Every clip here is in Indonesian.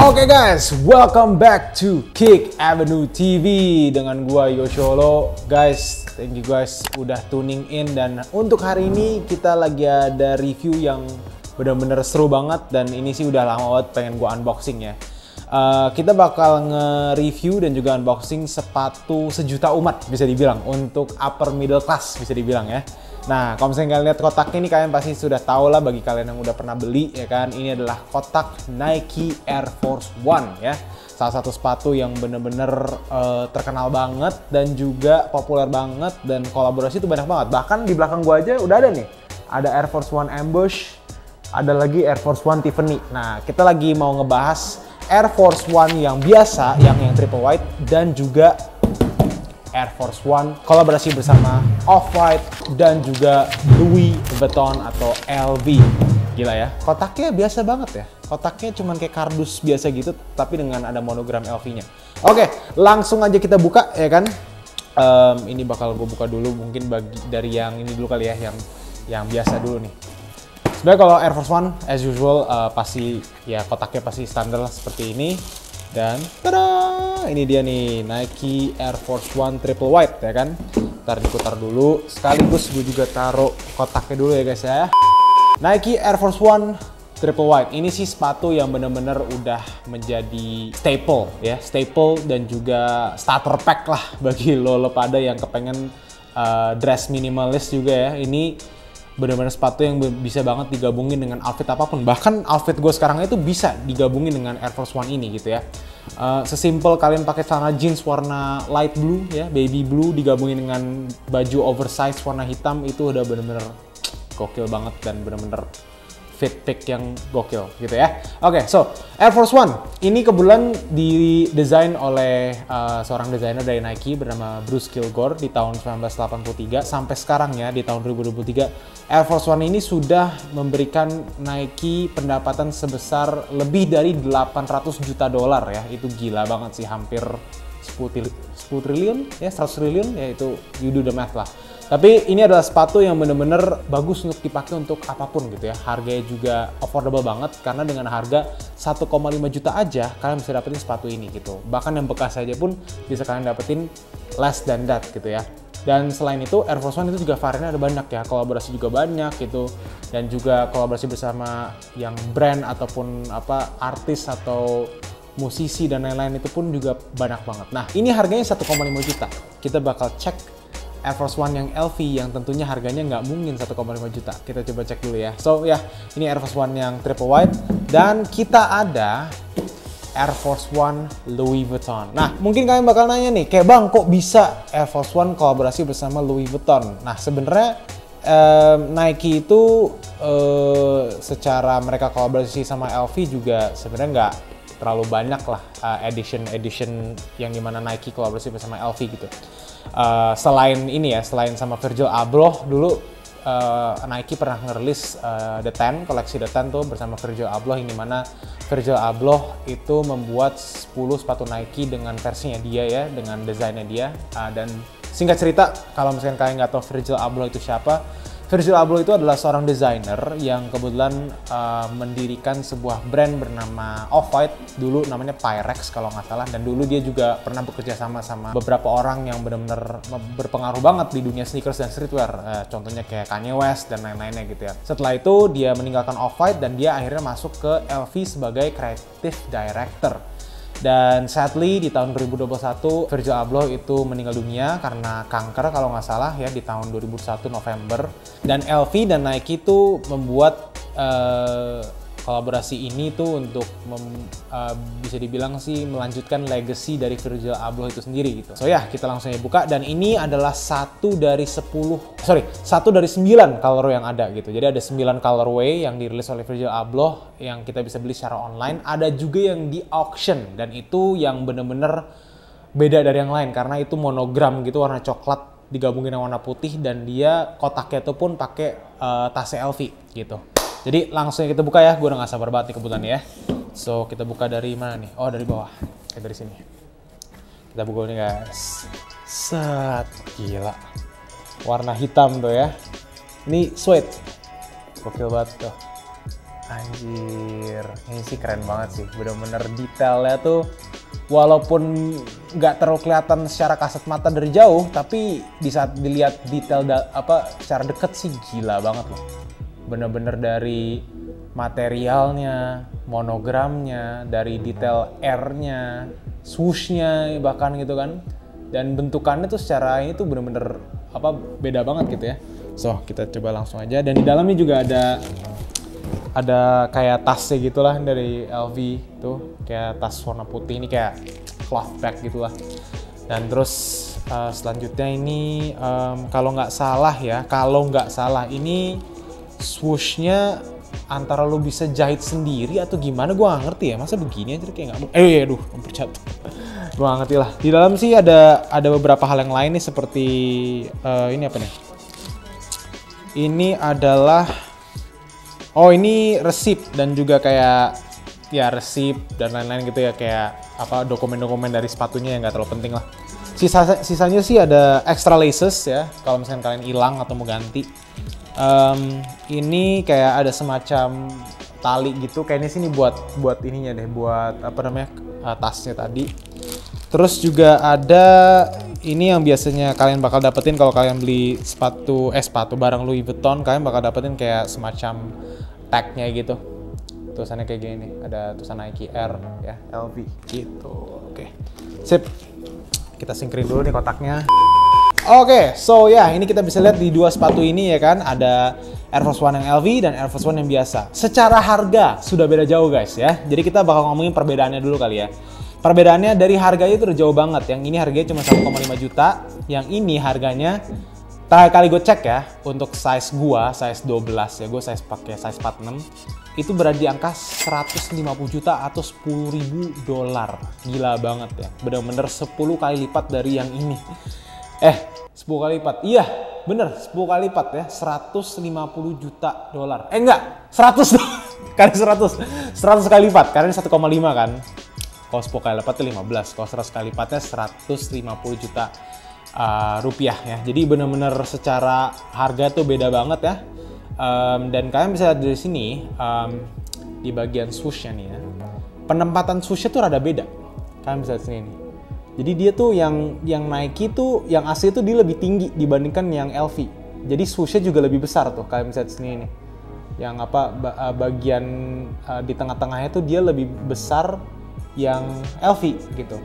Oke guys, welcome back to Kick Avenue TV dengan gua Yosholo. Guys, thank you guys udah tuning in, dan untuk hari ini kita lagi ada review yang bener-bener seru banget, dan ini sih udah lama banget pengen gua unboxing ya. Kita bakal nge-review dan juga unboxing sepatu sejuta umat bisa dibilang, untuk upper middle class bisa dibilang ya. Nah, kalau misalnya kalian lihat kotaknya ini, kalian pasti sudah tahu lah, bagi kalian yang udah pernah beli ya kan. Ini adalah kotak Nike Air Force One ya. Salah satu sepatu yang bener-bener terkenal banget dan juga populer banget, dan kolaborasi itu banyak banget. Bahkan di belakang gua aja udah ada nih. Ada Air Force One Ambush, ada lagi Air Force One Tiffany. Nah, kita lagi mau ngebahas Air Force One yang biasa, yang triple white, dan juga Air Force One kolaborasi bersama Off-White dan juga Louis Vuitton atau LV. Gila ya, kotaknya biasa banget ya. Kotaknya cuman kayak kardus biasa gitu, tapi dengan ada monogram LV-nya. Oke, langsung aja kita buka ya kan. Ini bakal gue buka dulu, mungkin dari yang ini dulu kali ya, yang biasa dulu nih. Sebenarnya kalau Air Force One, as usual, pasti ya kotaknya pasti standar lah seperti ini. Dan tada, ini dia nih Nike Air Force One Triple White ya kan. Ntar diputar dulu, sekaligus gue juga taruh kotaknya dulu ya guys ya. Nike Air Force One Triple White, ini sih sepatu yang bener-bener udah menjadi staple ya, staple dan juga starter pack lah bagi lo pada yang kepengen dress minimalis juga ya. Ini benar-benar sepatu yang bisa banget digabungin dengan outfit apapun. Bahkan outfit gue sekarang itu bisa digabungin dengan Air Force One ini gitu ya. Sesimpel kalian pakai celana jeans warna light blue ya, baby blue, digabungin dengan baju oversize warna hitam, itu udah bener-bener gokil banget dan bener-bener fit pick yang gokil gitu ya. Oke, so Air Force One ini kebetulan didesain oleh seorang desainer dari Nike bernama Bruce Kilgore di tahun 1983 sampai sekarang ya, di tahun 2023 Air Force One ini sudah memberikan Nike pendapatan sebesar lebih dari 800 juta dolar ya. Itu gila banget sih, hampir 10 triliun ya, 100 triliun ya, itu you do the math lah. Tapi ini adalah sepatu yang bener-bener bagus untuk dipakai untuk apapun gitu ya. Harganya juga affordable banget, karena dengan harga 1,5 juta aja kalian bisa dapetin sepatu ini gitu. Bahkan yang bekas aja pun bisa kalian dapetin less than that gitu ya. Dan selain itu Air Force One itu juga variannya ada banyak ya, kolaborasi juga banyak gitu. Dan juga kolaborasi bersama yang brand ataupun artis atau musisi dan lain-lain itu pun juga banyak banget. Nah, ini harganya 1,5 juta. Kita bakal cek Air Force One yang LV yang tentunya harganya nggak mungkin 1,5 juta. Kita coba cek dulu ya. So ya, ini Air Force One yang triple white, dan kita ada Air Force One Louis Vuitton. Nah, mungkin kalian bakal nanya nih, kayak bang kok bisa Air Force One kolaborasi bersama Louis Vuitton? Nah, sebenarnya Nike itu secara mereka kolaborasi sama LV juga sebenarnya nggak terlalu banyak lah edition yang dimana Nike kolaborasi bersama LV gitu. Selain ini ya, selain sama Virgil Abloh dulu, Nike pernah ngerilis The Ten, koleksi The Ten tuh bersama Virgil Abloh, yang dimana Virgil Abloh itu membuat 10 sepatu Nike dengan versinya dia ya, dengan desainnya dia. Dan singkat cerita, kalau misalkan kalian nggak tahu Virgil Abloh itu siapa, Virgil Abloh itu adalah seorang desainer yang kebetulan mendirikan sebuah brand bernama Off-White, dulu namanya Pyrex kalau nggak salah, dan dulu dia juga pernah bekerja sama beberapa orang yang benar-benar berpengaruh banget di dunia sneakers dan streetwear, contohnya kayak Kanye West dan lain-lainnya gitu ya. Setelah itu dia meninggalkan Off-White dan dia akhirnya masuk ke LV sebagai creative director. Dan sadly di tahun 2021 Virgil Abloh itu meninggal dunia karena kanker kalau nggak salah ya, di tahun 2021 November. Dan LV dan Nike itu membuat kolaborasi ini tuh untuk bisa dibilang sih melanjutkan legacy dari Virgil Abloh itu sendiri gitu. So ya, kita langsung aja buka, dan ini adalah satu dari 9 colorway yang ada gitu. Jadi ada 9 colorway yang dirilis oleh Virgil Abloh yang kita bisa beli secara online. Ada juga yang di auction, dan itu yang bener-bener beda dari yang lain karena itu monogram gitu, warna coklat digabungin dengan warna putih, dan dia kotaknya itu pun pakai tasnya LV gitu. Jadi langsung kita buka ya, gue udah gak sabar banget nih kebetulan ya. So kita buka dari mana nih? Oh, dari bawah, kayak dari sini. Kita buka nih guys. Set, gila. Warna hitam tuh ya. Ini suede. Gokil banget tuh. Anjir, ini sih keren banget sih. Bener-bener detailnya tuh, walaupun nggak terlalu kelihatan secara kasat mata dari jauh, tapi di saat dilihat detail secara deket sih gila banget loh. Bener-bener dari materialnya, monogramnya, dari detail R-nya, swoosh-nya bahkan gitu kan. Dan bentukannya tuh secara ini tuh bener-bener beda banget gitu ya. So, kita coba langsung aja. Dan di dalamnya juga ada kayak tasnya gitulah dari LV tuh, kayak tas warna putih, ini kayak cloth bag gitulah. Dan terus selanjutnya ini kalau nggak salah ini swooshnya antara lo bisa jahit sendiri atau gimana, gue nggak ngerti ya, masa begini aja kayak nggak aduh jatuh. Gue nggak ngerti lah. Di dalam sih ada beberapa hal yang lain nih, seperti ini apa nih, ini adalah ini resip dan juga kayak ya resip dan lain-lain gitu ya, kayak dokumen-dokumen dari sepatunya yang nggak terlalu penting lah. Sisanya sih ada extra laces ya, kalau misalkan kalian hilang atau mau ganti. Ini kayak ada semacam tali gitu, kayaknya sini buat ininya deh, buat tasnya tadi. Terus juga ada ini yang biasanya kalian bakal dapetin kalau kalian beli sepatu barang Louis Vuitton, kalian bakal dapetin kayak semacam tagnya gitu, tulisannya kayak gini, ada tulisan Nike R ya, LV gitu. Oke, sip, kita singkirin dulu nih kotaknya. Oke, so ya, ini kita bisa lihat di dua sepatu ini ya kan, ada Air Force One yang LV dan Air Force One yang biasa. Secara harga sudah beda jauh guys ya, jadi kita bakal ngomongin perbedaannya dulu kali ya. Perbedaannya dari harganya itu udah jauh banget. Yang ini harganya cuma 1,5 juta, yang ini harganya terakhir kali gue cek ya, untuk size 12 ya, gue pakai size 46, itu berada di angka 150 juta atau $10.000. Gila banget ya, bener-bener 10 kali lipat dari yang ini. 10 kali lipat, iya bener 10 kali lipat ya, $150 juta. Enggak, 100 kali 100 kali lipat, karena ini 1,5 kan. Kalau 10 kali lipat itu 15, kalau 100 kali lipatnya 150 juta rupiah ya. Jadi bener-bener secara harga tuh beda banget ya. Dan kalian bisa lihat dari sini di bagian swooshnya nih ya, penempatan swooshnya tuh rada beda. Kalian bisa lihat sini nih. Jadi dia tuh yang Nike tuh, yang asli tuh dia lebih tinggi dibandingkan yang LV. Jadi swooshnya juga lebih besar tuh, kalian bisa lihat sini nih. Yang bagian di tengah-tengahnya tuh dia lebih besar yang LV gitu.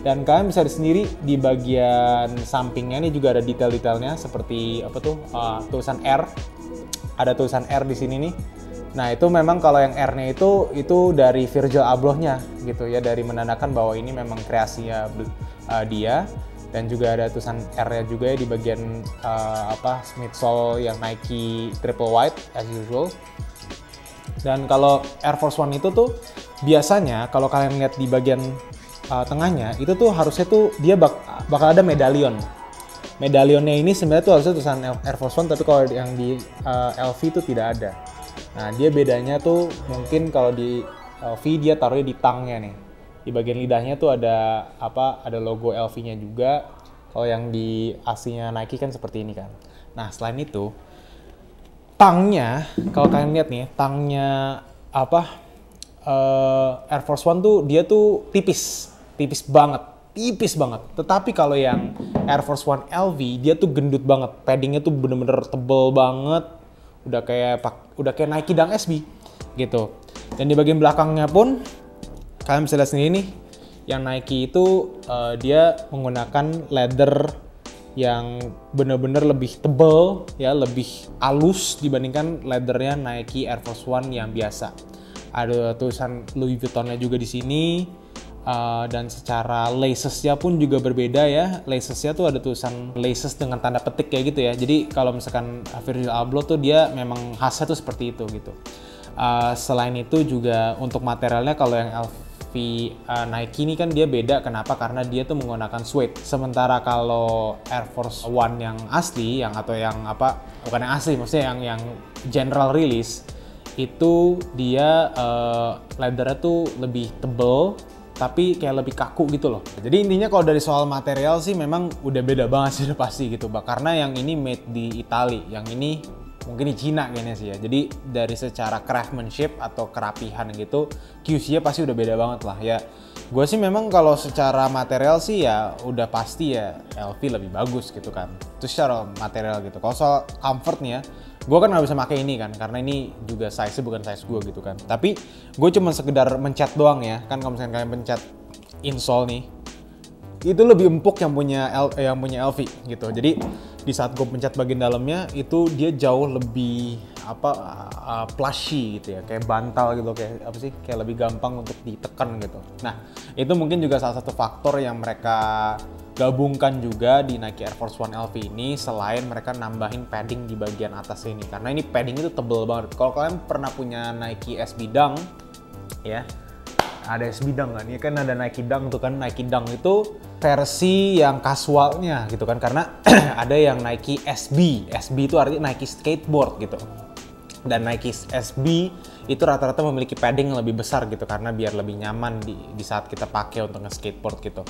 Dan kalian bisa lihat sendiri di bagian sampingnya ini juga ada detail-detailnya, seperti tulisan R. Ada tulisan R di sini nih. Nah, itu memang kalau yang R-nya itu dari Virgil Ablohnya gitu ya, dari menandakan bahwa ini memang kreasinya dia. Dan juga ada tulisan R-nya juga ya di bagian midsole yang Nike triple white as usual. Dan kalau Air Force One itu tuh biasanya kalau kalian lihat di bagian tengahnya itu tuh harusnya tuh dia bakal ada medalion. Medalionnya ini sebenarnya tuh harusnya tulisan Air Force One, tapi kalau yang di LV itu tidak ada. Nah, dia bedanya tuh mungkin kalau di LV dia taruhnya di tangnya nih. Di bagian lidahnya tuh ada logo LV-nya juga. Kalau yang di aslinya Nike kan seperti ini kan. Nah, selain itu tangnya, kalau kalian lihat nih, tangnya Air Force One tuh dia tuh tipis banget. Tetapi kalau yang Air Force One LV dia tuh gendut banget, paddingnya tuh bener-bener tebel banget, udah kayak Nike Dunk SB gitu. Dan di bagian belakangnya pun kalian bisa lihat sendiri nih, yang Nike itu dia menggunakan leather yang bener-bener lebih tebel ya, lebih halus dibandingkan leathernya Nike Air Force One yang biasa. Ada tulisan Louis Vuitton-nya juga di sini. Dan secara lacesnya pun juga berbeda ya. Lacesnya tuh ada tulisan laces dengan tanda petik kayak gitu ya. Jadi kalau misalkan Virgil Abloh tuh dia memang khasnya tuh seperti itu gitu. Selain itu juga untuk materialnya, kalau yang LV Nike ini kan dia beda. Kenapa? Karena dia tuh menggunakan suede. Sementara kalau Air Force One yang asli, bukan yang asli, maksudnya yang general release, itu dia leathernya tuh lebih tebel, tapi kayak lebih kaku gitu loh. Jadi intinya kalau dari soal material sih memang udah beda banget sih, udah pasti gitu, karena yang ini made di Italia, yang ini mungkin di Cina kayaknya sih ya. Jadi dari secara craftsmanship atau kerapihan gitu, QC-nya pasti udah beda banget lah ya. Gue sih memang kalau secara material sih ya udah pasti ya LV lebih bagus gitu kan. Terus secara material gitu. Kalau soal comfort nih ya, gue kan nggak bisa pakai ini kan, karena ini juga size-nya bukan size gue gitu kan. Tapi gue cuma sekedar mencet doang ya. Kan kalau misalnya kalian pencet insole nih, itu lebih empuk yang punya LV gitu. Jadi di saat gue pencet bagian dalamnya itu dia jauh lebih plushy gitu ya, kayak bantal gitu, kayak apa sih, kayak lebih gampang untuk ditekan gitu. Nah itu mungkin juga salah satu faktor yang mereka gabungkan juga di Nike Air Force One LV ini, selain mereka nambahin padding di bagian atas ini, karena ini padding itu tebel banget. Kalau kalian pernah punya Nike SB Dunk ya, ada SB Dunk kan, ya kan ada Nike Dunk tuh kan. Nike Dunk itu versi yang casualnya gitu kan, karena ada yang Nike SB. SB itu artinya Nike Skateboard gitu. Dan Nike SB itu rata-rata memiliki padding yang lebih besar gitu, karena biar lebih nyaman di saat kita pakai untuk nge-skateboard gitu.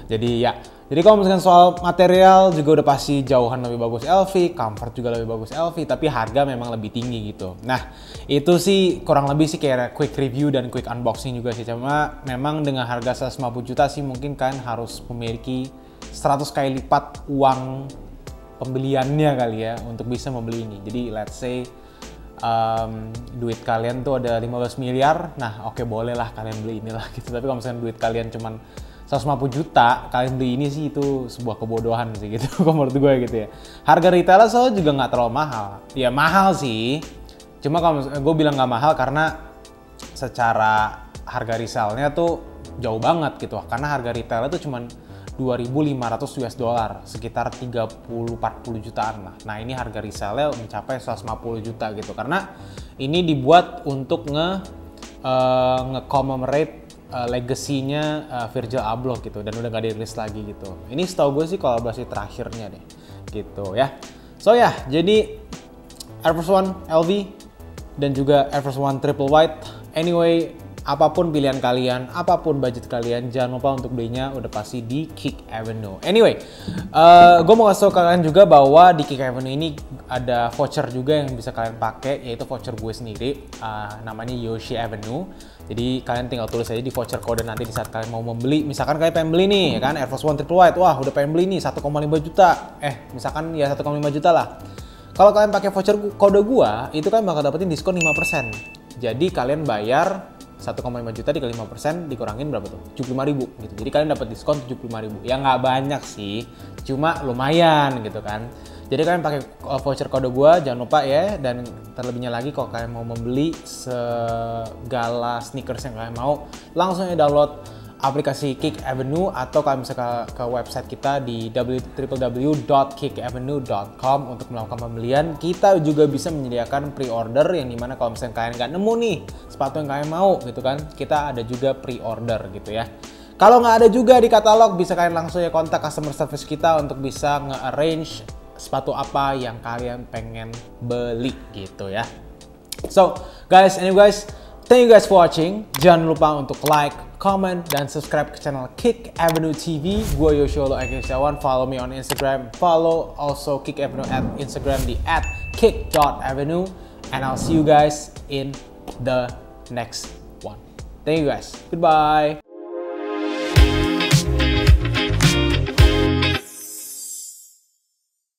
Jadi ya, jadi kalau misalkan soal material juga udah pasti jauhan lebih bagus LV, comfort juga lebih bagus LV, tapi harga memang lebih tinggi gitu. Nah, itu sih kurang lebih sih kayak quick review dan quick unboxing juga sih. Cuma memang dengan harga 150 juta sih mungkin kan harus memiliki 100 kali lipat uang pembeliannya kali ya untuk bisa membeli ini. Jadi let's say duit kalian tuh ada 15 miliar, nah oke, boleh lah kalian beli inilah gitu. Tapi kalau misalnya duit kalian cuman 150 juta, kalian beli ini sih itu sebuah kebodohan sih gitu, kalau menurut gue gitu ya. Harga retailnya soalnya juga nggak terlalu mahal. Ya mahal sih, cuma kalau gue bilang nggak mahal karena secara harga resellnya tuh jauh banget gitu. Karena harga retailnya tuh cuman 2.500 US dollar, sekitar 30-40 jutaan lah. Nah ini harga resellnya mencapai 150 juta gitu, karena ini dibuat untuk nge-commemorate legacy-nya Virgil Abloh gitu, dan udah gak dirilis lagi gitu. Ini setahu gue sih kolaborasi terakhirnya deh gitu ya. So ya, jadi Air Force One LV dan juga Air Force One Triple White. Anyway, apapun pilihan kalian, apapun budget kalian, jangan lupa untuk belinya udah pasti di Kick Avenue. Anyway, gue mau kasih tau kalian juga bahwa di Kick Avenue ini ada voucher juga yang bisa kalian pakai, yaitu voucher gue sendiri, namanya Yoshi Avenue. Jadi kalian tinggal tulis aja di voucher kode nanti di saat kalian mau membeli. Misalkan kalian pengen beli nih, ya kan, Air Force One Triple White, wah udah pengen beli nih 1,5 juta, misalkan ya 1,5 juta lah. Kalau kalian pakai voucher kode gua, itu kan bakal dapetin diskon 5%. Jadi kalian bayar 1,5 juta dikali 5% dikurangin berapa tuh? 75.000 gitu. Jadi kalian dapat diskon 75.000. Ya nggak banyak sih, cuma lumayan gitu kan. Jadi kalian pakai voucher kode gua, jangan lupa ya. Dan terlebihnya lagi kalau kalian mau membeli segala sneakers yang kalian mau, langsung aja download aplikasi Kick Avenue, atau kalian bisa ke website kita di www.kickavenue.com untuk melakukan pembelian. Kita juga bisa menyediakan pre-order, yang dimana kalau misalnya kalian nggak nemu nih sepatu yang kalian mau gitu kan, kita ada juga pre-order gitu ya. Kalau nggak ada juga di katalog, bisa kalian langsung ya kontak customer service kita untuk bisa nge-arrange sepatu apa yang kalian pengen beli gitu ya. So guys, anyway guys, thank you guys for watching. Jangan lupa untuk like, comment, dan subscribe ke channel Kick Avenue TV. Gue Yosholo Ekesyawan. Follow me on Instagram. Follow also Kick Avenue at Instagram di @kick.avenue. And I'll see you guys in the next one. Thank you guys. Goodbye.